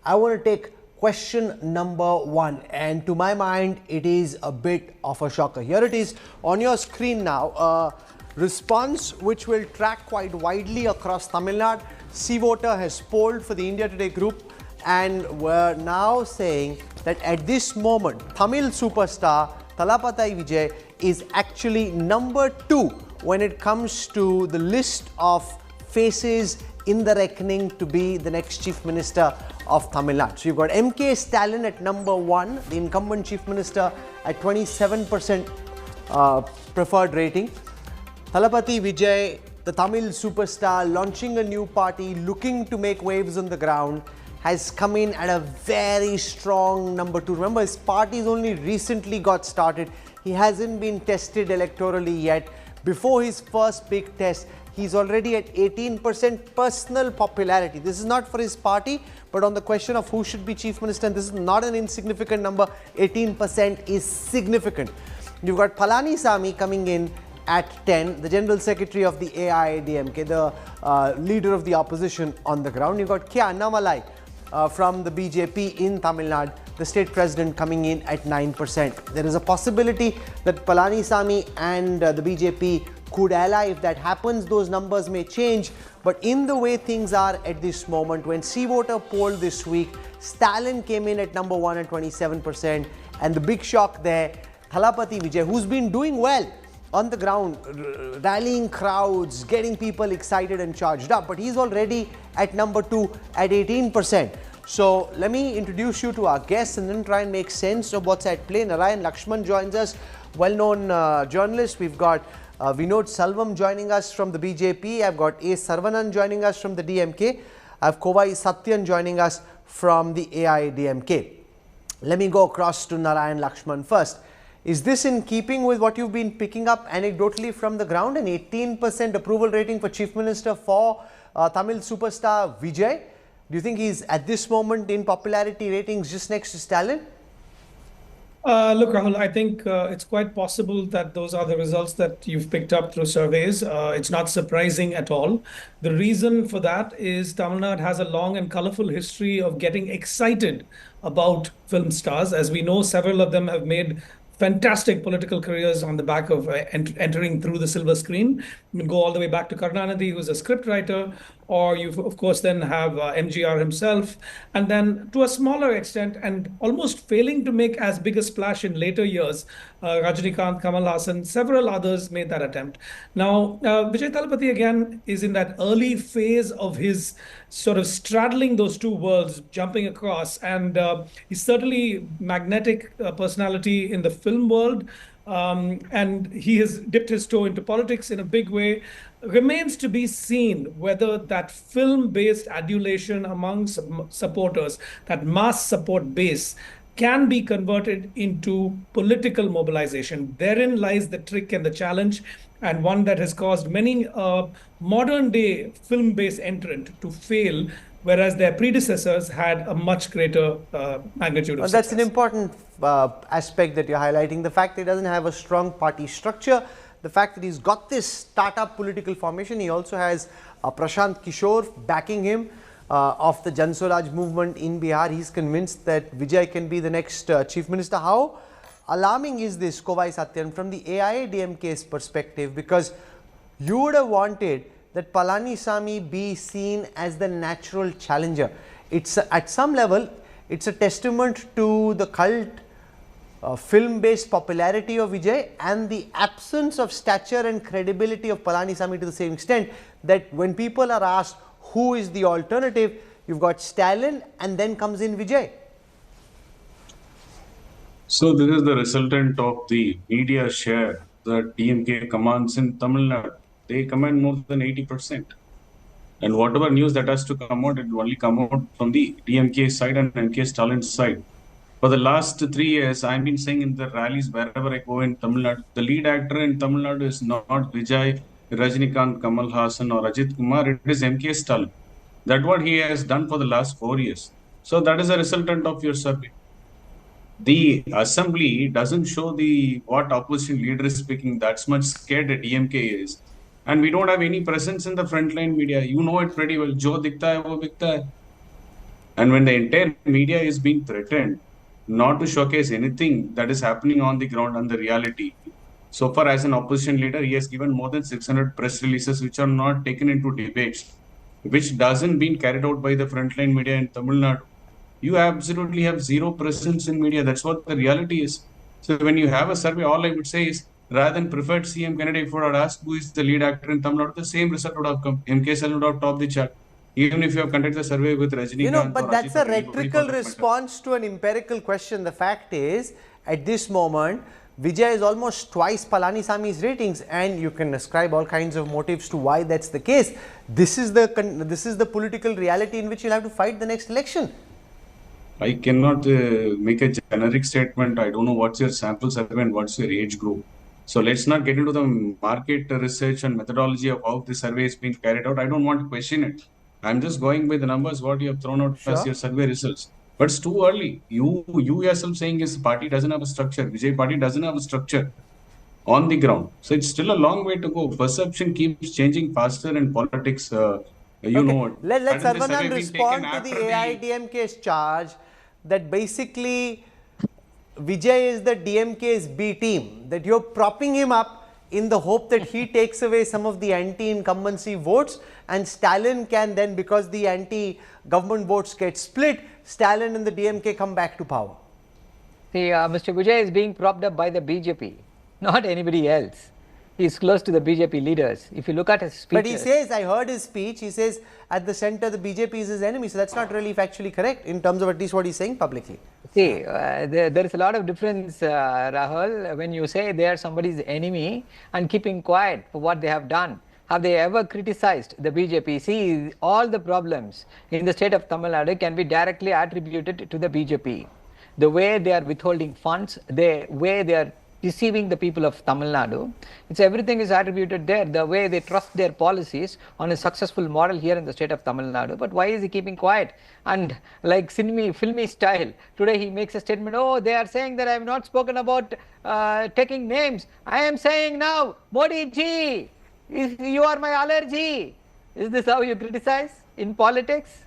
I want to take question number 1, and to my mind it is a bit of a shocker. Here it is on your screen now. A response which will track quite widely across Tamil Nadu. CVoter has polled for the India Today group, and we're now saying that at this moment Tamil superstar Thalapathy Vijay is actually number 2 when it comes to the list of faces in the reckoning to be the next Chief Minister of Tamil Nadu. So you've got MK Stalin at number 1, the incumbent Chief Minister at 27% preferred rating. Thalapathy Vijay, the Tamil superstar, launching a new party, looking to make waves on the ground, has come in at a very strong number 2. Remember, his party's only recently got started. He hasn't been tested electorally yet. Before his first big test, he's already at 18% personal popularity. This is not for his party, but on the question of who should be Chief Minister, and this is not an insignificant number, 18% is significant. You've got Palaniswami coming in at 10, the General Secretary of the AIADMK, the leader of the opposition on the ground. You've got Annamalai from the BJP in Tamil Nadu, the state president, coming in at 9%. There is a possibility that Palaniswami and the BJP could ally. If that happens, those numbers may change. But in the way things are at this moment, when CVoter polled this week, Stalin came in at number 1 at 27%. And the big shock there, Thalapathy Vijay, who's been doing well on the ground, rallying crowds, getting people excited and charged up, but he's already at number 2 at 18%. So let me introduce you to our guests and then try and make sense of what's at play. Narayan Lakshman joins us, well-known journalist. We've got Vinod Salvam joining us from the BJP. I've got A. Sarvanan joining us from the DMK. I have Kovai Satyan joining us from the AIADMK. Let me go across to Narayan Lakshman first. Is this in keeping with what you've been picking up anecdotally from the ground? An 18% approval rating for Chief Minister for Tamil superstar Vijay. Do you think he's at this moment in popularity ratings just next to Stalin? Look, Rahul, I think it's quite possible that those are the results that you've picked up through surveys. It's not surprising at all. The reason for that is Tamil Nadu has a long and colorful history of getting excited about film stars. As we know, several of them have made fantastic political careers on the back of entering through the silver screen. You can go all the way back to Karunanidhi, who's a scriptwriter, or you of course then have MGR himself, and then to a smaller extent and almost failing to make as big a splash in later years, Rajinikanth, Kamal Haasan, several others made that attempt. Now, Vijay Thalapathy again is in that early phase of his sort of straddling those two worlds, jumping across, and he's certainly magnetic personality in the film world. And he has dipped his toe into politics in a big way. Remains to be seen whether that film-based adulation among supporters, that mass support base, can be converted into political mobilization. Therein lies the trick and the challenge, and one that has caused many modern-day film-based entrant to fail, whereas their predecessors had a much greater magnitude of success. That's an important aspect that you're highlighting. The fact that he doesn't have a strong party structure, the fact that he's got this startup political formation. He also has Prashant Kishore backing him of the Jan Swaraj movement in Bihar. He's convinced that Vijay can be the next Chief Minister. How alarming is this, Kovai Satyan, from the AIADMK's perspective? Because you would have wanted that Palaniswami be seen as the natural challenger. It's at some level, it's a testament to the cult film-based popularity of Vijay and the absence of stature and credibility of Palaniswami to the same extent that when people are asked who is the alternative, you've got Stalin and then comes in Vijay. So this is the resultant of the media share that DMK commands in Tamil Nadu. They command more than 80%. And whatever news that has to come out, it will only come out from the DMK side and MK Stalin side. For the last 3 years, I've been saying in the rallies wherever I go in Tamil Nadu, the lead actor in Tamil Nadu is not Vijay, Rajinikanth, Kamal Haasan or Ajit Kumar, it is MK Stalin. That's what he has done for the last 4 years. So that is a resultant of your survey. The assembly doesn't show what opposition leader is speaking. That's much scared that DMK is. And we don't have any presence in the frontline media. You know it pretty well. Jo dikhta hai, wo bikhta hai. And when the entire media is being threatened not to showcase anything that is happening on the ground and the reality. So far, as an opposition leader, he has given more than 600 press releases which are not taken into debates, which doesn't been carried out by the frontline media in Tamil Nadu. You absolutely have zero presence in media. That's what the reality is. So when you have a survey, all I would say is, rather than preferred CM candidate, if I had asked who is the lead actor in Tamil Nadu, the same result would have come. MK Stalin would have topped the chart. Even if you have conducted the survey with Rajinikanth But or that's Ajit a or anybody rhetorical for that matter. response to an empirical question. The fact is, at this moment, Vijay is almost twice Palaniswami's ratings, and you can ascribe all kinds of motives to why that's the case. This is the political reality in which you'll have to fight the next election. I cannot make a generic statement. I don't know what's your sample survey and what's your age group. So let's not get into the market research and methodology of how the survey is being carried out. I don't want to question it. I'm just going by the numbers, what you have thrown out as your survey results. But it's too early. You yourself saying his party doesn't have a structure. Vijay party doesn't have a structure on the ground. So it's still a long way to go. Perception keeps changing faster in politics. You know. Let Hadn't the survey Saravanan been respond taken to the after AIADMK's charge that basically Vijay is the DMK's B team, that you're propping him up in the hope that he takes away some of the anti-incumbency votes, and Stalin can then, because the anti-government votes get split, Stalin and the DMK come back to power. See, Mr. Vijay is being propped up by the BJP, not anybody else. He is close to the BJP leaders. If you look at his speeches. But he says, I heard his speech, he says at the center the BJP is his enemy. So that's not really factually correct in terms of at least what he's saying publicly. See, there is a lot of difference, Rahul, when you say they are somebody's enemy and keeping quiet for what they have done. Have they ever criticized the BJP? See, all the problems in the state of Tamil Nadu can be directly attributed to the BJP. The way they are withholding funds, the way they are deceiving the people of Tamil Nadu. Everything is attributed there, the way they trust their policies on a successful model here in the state of Tamil Nadu. But why is he keeping quiet? And like filmy style, today he makes a statement, oh, they are saying that I have not spoken about taking names. I am saying now, Modi ji, you are my allergy. Is this how you criticize in politics?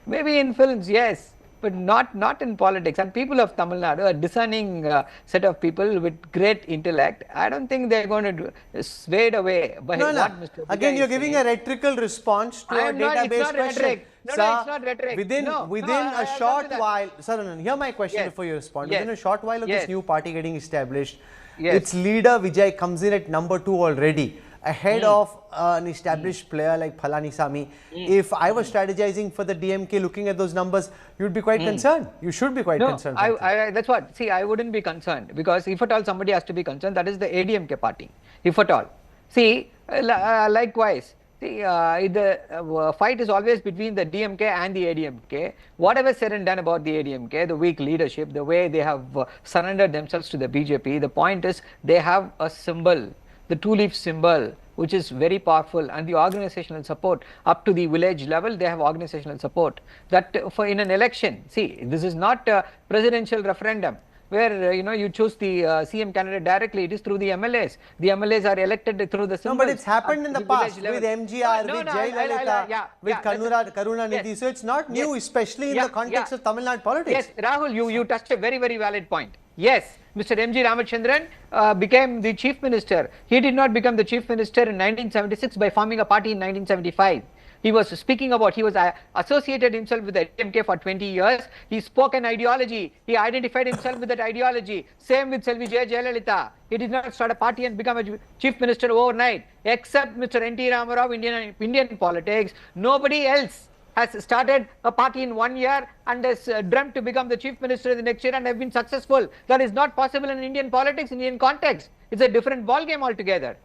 Maybe in films, yes. But not in politics. And people of Tamil Nadu, a discerning set of people with great intellect, I don't think they're going to swayed away by what Mr. Vijay Again, you're giving saying. a rhetorical response to a database question. Rhetoric. No, it's not rhetoric. Within a short while, Saranan, hear my question before you respond. Within a short while of this new party getting established, its leader Vijay comes in at number 2 already, ahead of an established player like Palaniswami. If I was strategizing for the DMK looking at those numbers, you'd be quite concerned. You should be quite concerned. That's what. See, I wouldn't be concerned, because if at all somebody has to be concerned, that is the ADMK party. If at all. See, likewise, see, the fight is always between the DMK and the ADMK. Whatever said and done about the ADMK, the weak leadership, the way they have surrendered themselves to the BJP, the point is they have a symbol, the two-leaf symbol, which is very powerful, and the organizational support up to the village level, they have organizational support. That for in an election, see, this is not a presidential referendum where you choose the CM candidate directly. It is through the MLAs. The MLAs are elected through the symbols. No, but it's happened in the past with MGR, with Jayalalitha, with Karunanidhi. So it's not new, especially in the context of Tamil Nadu politics. Yes, Rahul, you touched a very, very valid point. Yes, Mr. M.G. Ramachandran became the chief minister. He did not become the chief minister in 1976 by forming a party in 1975. He was speaking about, he was associated himself with the AIADMK for 20 years. He spoke an ideology. He identified himself with that ideology. Same with Selvi Jayalalitha. He did not start a party and become a chief minister overnight. Except Mr. N.T. Ramarao, Indian politics, nobody else has started a party in 1 year and has dreamt to become the chief minister in the next year and have been successful. That is not possible in Indian politics, Indian context. It's a different ball game altogether.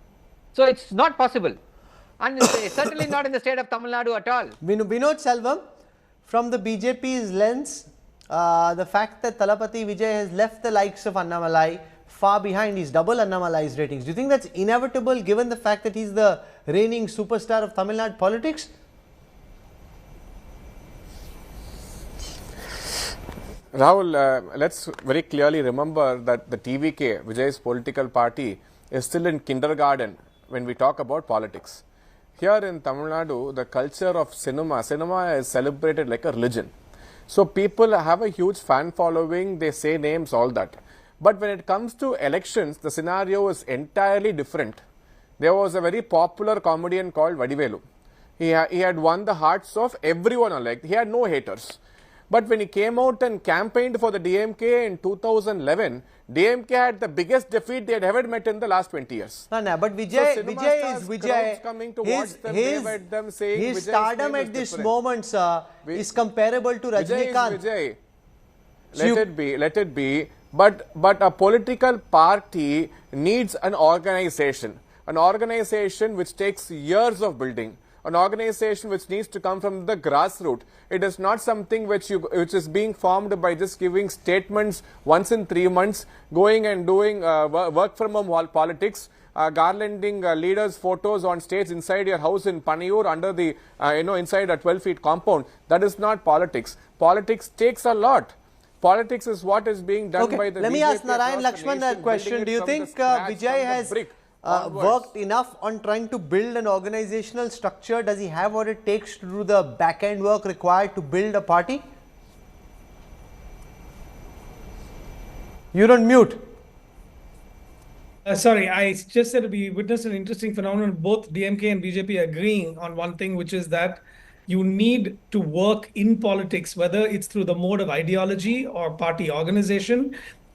So it's not possible. And certainly not in the state of Tamil Nadu at all. Binod Selvam, from the BJP's lens, the fact that Thalapathy Vijay has left the likes of Annamalai far behind, he's double Annamalai's ratings. Do you think that's inevitable given the fact that he's the reigning superstar of Tamil Nadu politics? Rahul, let's very clearly remember that the TVK, Vijay's political party, is still in kindergarten when we talk about politics. Here in Tamil Nadu, the culture of cinema is celebrated like a religion. So people have a huge fan following, they say names, all that. But when it comes to elections, the scenario is entirely different. There was a very popular comedian called Vadivelu. He had won the hearts of everyone alike. He had no haters. But when he came out and campaigned for the DMK in 2011, DMK had the biggest defeat they had ever met in the last 20 years. No, but Vijay is Vijay. Coming to watch them, wave at them, saying his stardom at this moment, sir, is comparable to Rajnikant. Vijay. Let it be. But a political party needs an organization which takes years of building. An organization which needs to come from the grassroots. It is not something which is being formed by just giving statements once in 3 months, going and doing work from home politics, garlanding leaders' photos on stage inside your house in Panayur under the inside a 12-feet compound. That is not politics. Politics takes a lot. Politics is what is being done by the BJP. Let me ask Narayan Lakshman that question. Do you think Vijay has worked enough on trying to build an organizational structure? Does he have what it takes to do the back-end work required to build a party? You're on mute. Sorry, I just said we witnessed an interesting phenomenon, both DMK and BJP agreeing on one thing, which is that you need to work in politics, whether it's through the mode of ideology or party organization,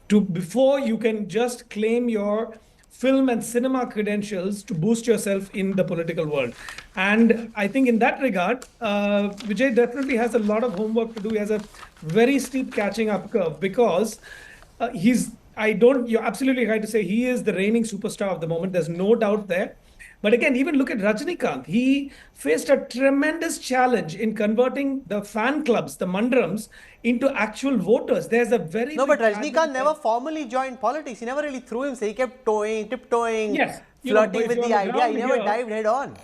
before you can just claim your film and cinema credentials to boost yourself in the political world. And I think in that regard, Vijay definitely has a lot of homework to do. He has a very steep catching up curve because you're absolutely right to say he is the reigning superstar of the moment. There's no doubt there. But again, even look at Rajnikant. He faced a tremendous challenge in converting the fan clubs, the mandarams, into actual voters. There's a very but Rajnikant never formally joined politics. He never really threw himself. He kept tiptoeing, yes, flirting with the idea. He never dived head on.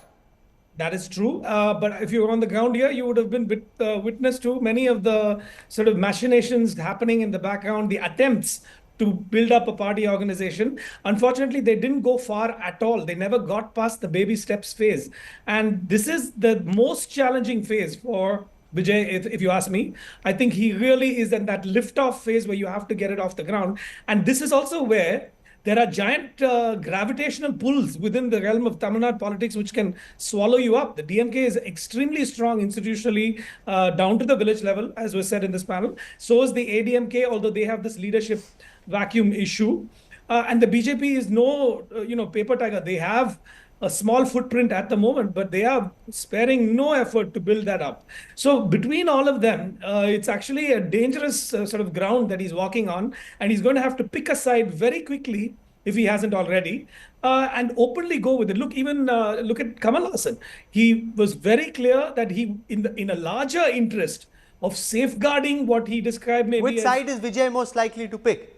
That is true. But if you were on the ground here, you would have been witness to many of the sort of machinations happening in the background, the attempts to build up a party organization. Unfortunately, they didn't go far at all. They never got past the baby steps phase. And this is the most challenging phase for Vijay, if you ask me. I think he really is in that lift-off phase where you have to get it off the ground. And this is also where there are giant gravitational pulls within the realm of Tamil Nadu politics which can swallow you up. The DMK is extremely strong institutionally down to the village level, as was said in this panel. So is the AIADMK, although they have this leadership vacuum issue. And the BJP is no paper tiger. They have a small footprint at the moment, but they are sparing no effort to build that up. So between all of them, it's actually a dangerous sort of ground that he's walking on, and he's going to have to pick a side very quickly if he hasn't already, and openly go with it. Look at Kamal Hassan. He was very clear that he, in a larger interest of safeguarding what he described maybe Which side is Vijay most likely to pick?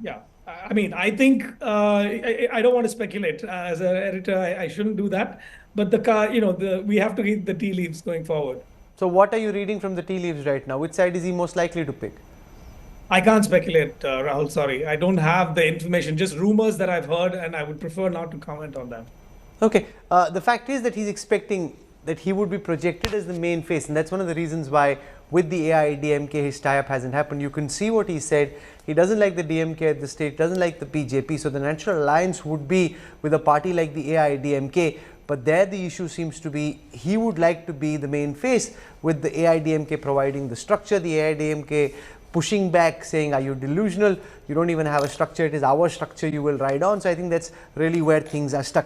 Yeah. I mean, I think I don't want to speculate. As an editor, I shouldn't do that. But we have to read the tea leaves going forward. So what are you reading from the tea leaves right now? Which side is he most likely to pick? I can't speculate, Rahul. Sorry. I don't have the information, just rumors that I've heard, and I would prefer not to comment on them. Okay. The fact is that he's expecting that he would be projected as the main face, and that's one of the reasons why with the AIADMK his tie-up hasn't happened. You can see what he said. He doesn't like the DMK at the state, doesn't like the BJP, so the natural alliance would be with a party like the AIADMK. But there the issue seems to be he would like to be the main face, with the AIADMK providing the structure, the AIADMK pushing back, saying, are you delusional? You don't even have a structure. It is our structure you will ride on. So I think that's really where things are stuck. But